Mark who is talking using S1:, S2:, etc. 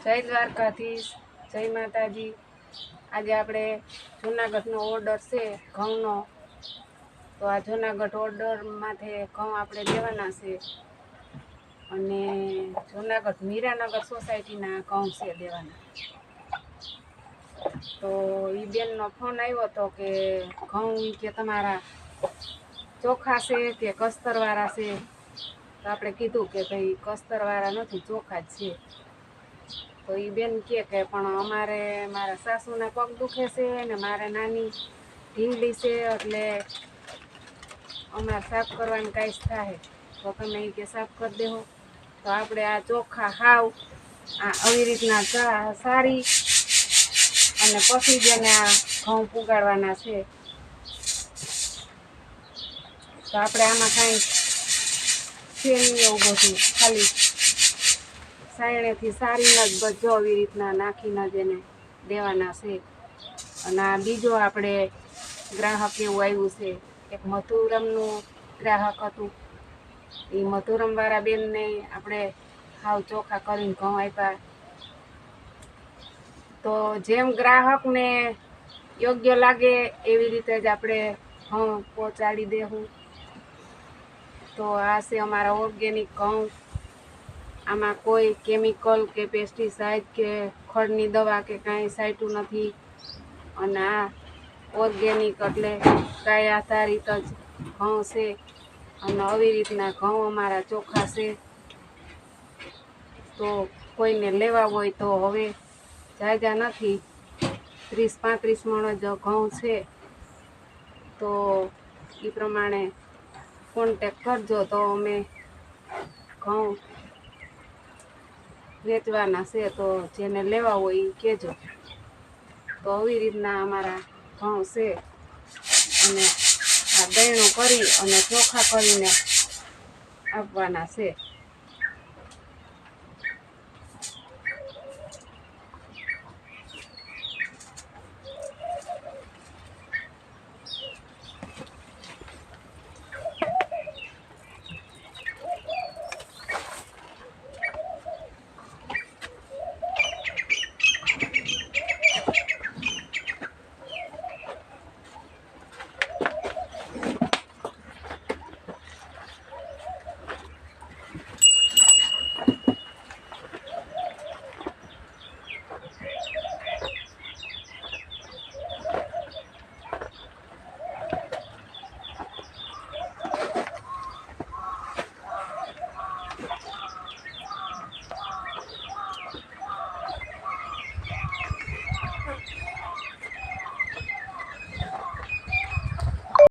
S1: જય દ્વારકાધીશ, જય માતાજી। આજે આપણે જૂનાગઢનો ઓર્ડર છે ઘઉંનો, તો આ જૂનાગઢ ઓર્ડરમાંથી ઘઉં આપણે લેવાના છે અને જૂનાગઢ મીરાનગર સોસાયટીના ઘઉં છે દેવાના। તો એ બેનનો ફોન આવ્યો હતો કે ઘઉં કે તમારા ચોખા છે કે કસ્તરવાળા છે, તો આપણે કીધું કે ભાઈ કસ્તરવાળા નથી, ચોખા જ છે। તો એ બેન કહે કે પણ અમારે મારા સાસુના પગ દુખે છે ને મારે નાની ઢીંગલી છે, એટલે અમારે સાફ કરવાની કાંઈ થાય તો તમે એ કે સાફ કરી દેવો। તો આપણે આ ચોખા હાવ આવી રીતના સારી અને પછી જ એને આ ઘઉં પુગાડવાના છે। તો આપણે આમાં કાંઈ છે નહીં એવું બધું, ખાલી સાયણેથી સારીને જ બધો આવી રીતના નાખીને જ એને દેવાના છે। અને આ બીજો આપણે ગ્રાહક એવું આવ્યું છે, એક મધુરમનું ગ્રાહક હતું, એ મધુરમવાળા બેનને આપણે હાવ ચોખા કરીને ઘઉં આપ્યા। તો જેમ ગ્રાહકને યોગ્ય લાગે એવી રીતે જ આપણે ઘઉં પહોંચાડી દેવું। તો આ છે અમારા ઓર્ગેનિક ઘઉં, આમાં કોઈ કેમિકલ કે પેસ્ટિસાઇડ કે ખડની દવા કે કાંઈ છાંટ્યું નથી, અને આ ઓર્ગેનિક એટલે ગાય આધારિત જ ઘઉં છે। અને આવી રીતના ઘઉં અમારા ચોખા છે। તો કોઈને લેવા હોય તો હવે જાજા નથી, 30-35 મણ જ ઘઉં છે, તો એ પ્રમાણે કોન્ટેક કરજો તો અમે ઘઉં વેચવાના છે, તો જેને લેવા હોય એ કહેજો। તો આવી રીતના અમારા ઘઉં છે અને આ દયણું કરી અને ચોખા કરીને આપવાના છે।